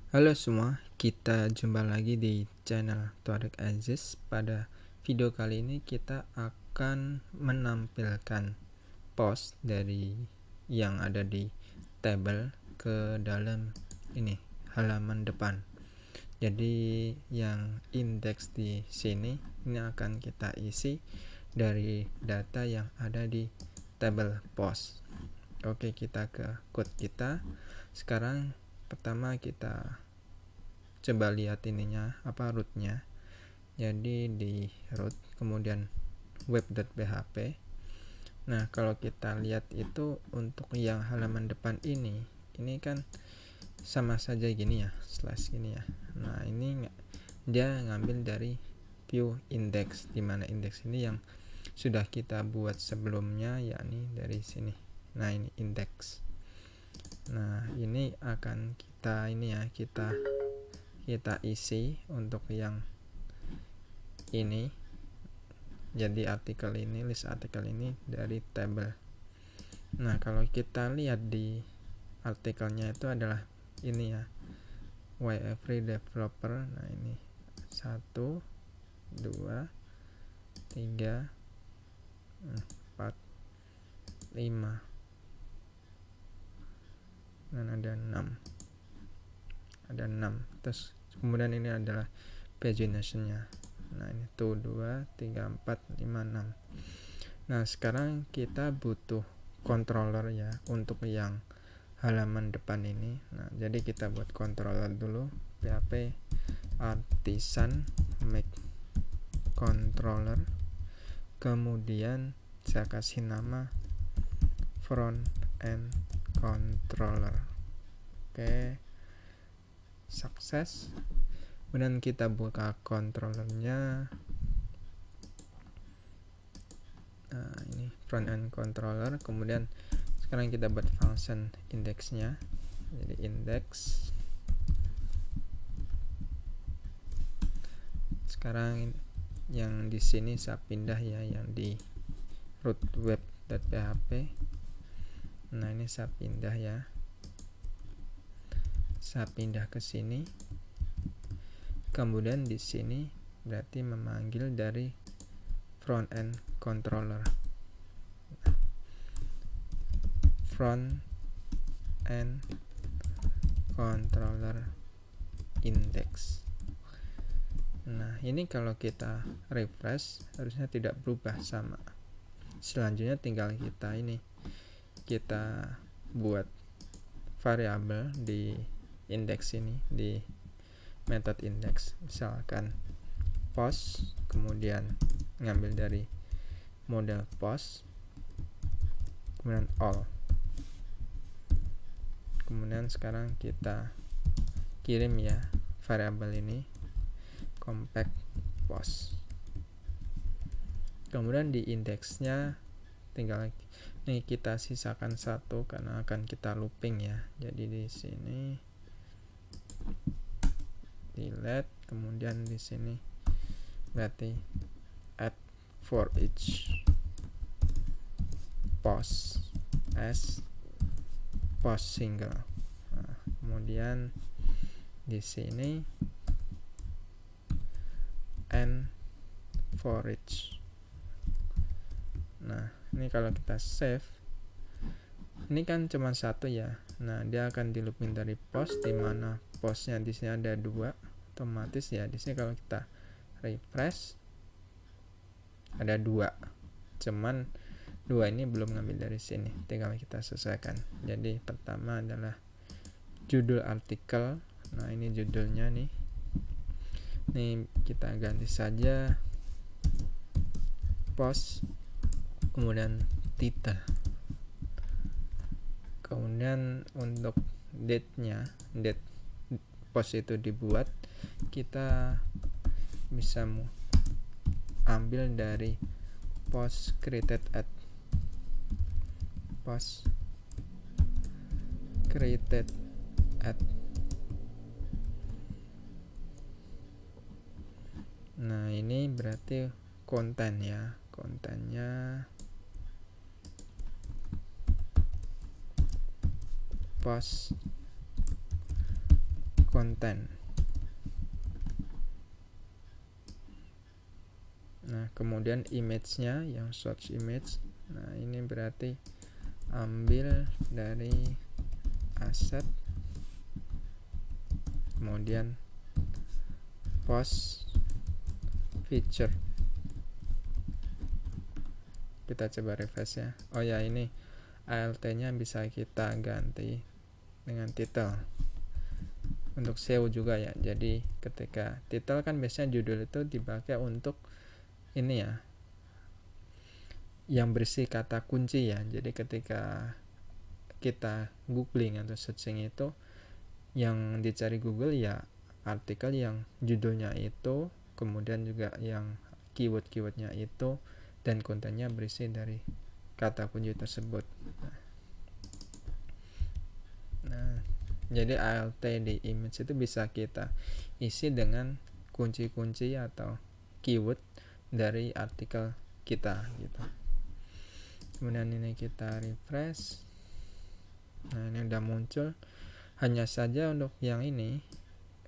Halo semua, kita jumpa lagi di channel Tariq Aziz. Pada video kali ini kita akan menampilkan post dari yang ada di tabel ke dalam ini halaman depan. Jadi yang indeks di sini ini akan kita isi dari data yang ada di tabel post. Oke, kita ke code kita. Sekarang pertama kita coba lihat ininya rootnya. Jadi di root kemudian web.php. Nah, kalau kita lihat itu untuk yang halaman depan ini kan sama saja gini ya, slash gini ya. Nah, ini dia ngambil dari view index, dimana indeks ini yang sudah kita buat sebelumnya, yakni dari sini. Nah, ini indeks. Nah, ini akan kita kita isi untuk yang ini. Jadi artikel ini, list artikel ini dari tabel. Nah, kalau kita lihat di artikelnya itu adalah ini ya, why every developer. Nah, ini 1 2 3 4 5 dan ada 6. Terus kemudian ini adalah paginationnya. Nah, ini 1 2 3 4 5 6. Nah, sekarang kita butuh controller ya untuk yang halaman depan ini. Nah, jadi kita buat controller dulu, php artisan make controller, kemudian saya kasih nama front end controller. Oke, sukses. Kemudian kita buka controllernya. Nah, ini front end controller. Kemudian sekarang kita buat function indexnya. Jadi index. Sekarang yang di sini saya pindah ya, yang di root web.php. Nah, ini saya pindah ya. Saya pindah ke sini. Kemudian di sini berarti memanggil dari front end controller. Front end controller index. Nah, ini kalau kita refresh harusnya tidak berubah sama. Selanjutnya tinggal kita buat variabel di indeks ini, di method index. Misalkan post, kemudian ngambil dari model post, kemudian all. Kemudian sekarang kita kirim ya variabel ini compact post. Kemudian di indeksnya tinggal nih kita sisakan 1 karena akan kita looping ya. Jadi di sini delete, kemudian di sini berarti add for each post as post single. Nah, kemudian di sini and for each. Nah, ini kalau kita save, ini kan cuma 1 ya. Nah, dia akan di looping dari post, dimana postnya di sini ada 2, otomatis ya di sini kalau kita refresh ada 2, cuman 2 ini belum ngambil dari sini, tinggal kita sesuaikan. Jadi pertama adalah judul artikel. Nah, ini judulnya nih kita ganti saja post, kemudian title. Kemudian untuk date post itu dibuat, kita bisa ambil dari post created at Nah, ini berarti konten ya, kontennya post konten. Nah, kemudian image-nya yang source image. Nah, ini berarti ambil dari aset, kemudian post feature. Kita coba refresh ya. Oh ya, ini ALT-nya bisa kita ganti dengan title. Untuk SEO juga ya. Jadi ketika title kan biasanya judul itu dipakai untuk ini ya, yang berisi kata kunci ya. Jadi ketika kita googling atau searching itu, yang dicari Google ya artikel yang judulnya itu, kemudian juga yang keyword-keywordnya itu, dan kontennya berisi dari kata kunci tersebut. Nah, jadi ALT di image itu bisa kita isi dengan kunci-kunci atau keyword dari artikel kita gitu. Kemudian ini kita refresh. Nah, ini udah muncul. Hanya saja untuk yang ini,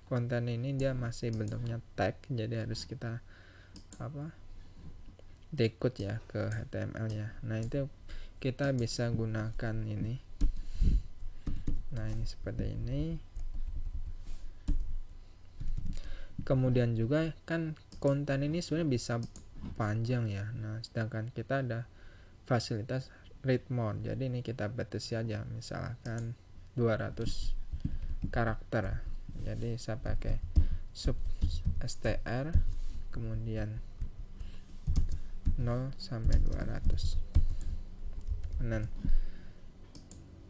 konten ini dia masih bentuknya tag, jadi harus kita decode ya ke HTML nya. Nah, itu kita bisa gunakan ini. Nah, ini seperti ini. Kemudian juga kan konten ini sebenarnya bisa panjang ya. Nah, sedangkan kita ada fasilitas read more. Jadi ini kita batasi aja, misalkan 200 karakter. Jadi saya pakai sub str, kemudian 0 sampai 200. Dan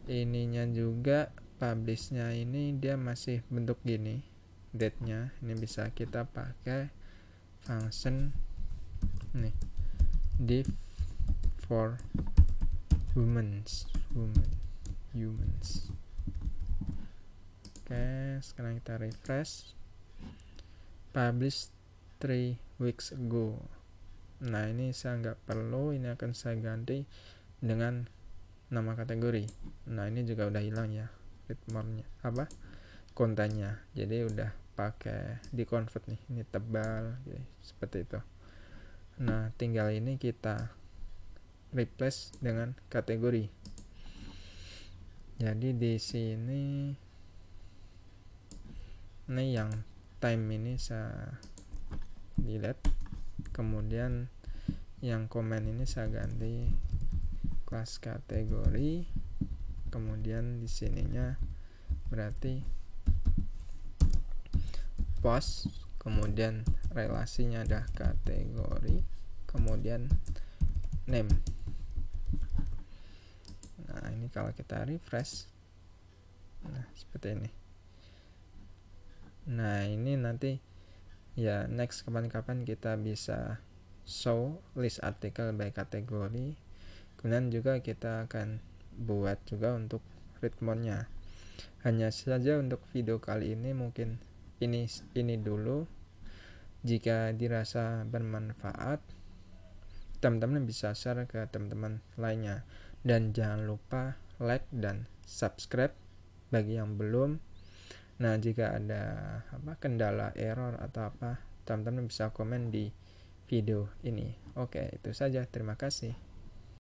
ininya juga publishnya ini dia masih bentuk gini, date-nya. Ini bisa kita pakai function nih, div for humans. Oke, sekarang kita refresh. Publish 3 weeks ago. Nah, ini saya nggak perlu, ini akan saya ganti dengan nama kategori. Nah, ini juga udah hilang ya read more-nya, kontennya. Jadi udah pakai di convert nih, ini tebal gitu, seperti itu. Nah, tinggal ini kita replace dengan kategori. Jadi di sini ini yang time ini saya delete, kemudian yang komen ini saya ganti kelas kategori, kemudian di sininya berarti post, kemudian relasinya ada kategori, kemudian name. Nah, ini kalau kita refresh, nah seperti ini. Nah, ini nanti ya next kapan-kapan kita bisa show list artikel by kategori. Kemudian juga kita akan buat juga untuk read more-nya. Hanya saja untuk video kali ini mungkin ini dulu. Jika dirasa bermanfaat, teman-teman bisa share ke teman-teman lainnya. Dan jangan lupa like dan subscribe bagi yang belum. Nah, jika ada kendala, error atau teman-teman bisa komen di video ini. Oke, itu saja. Terima kasih.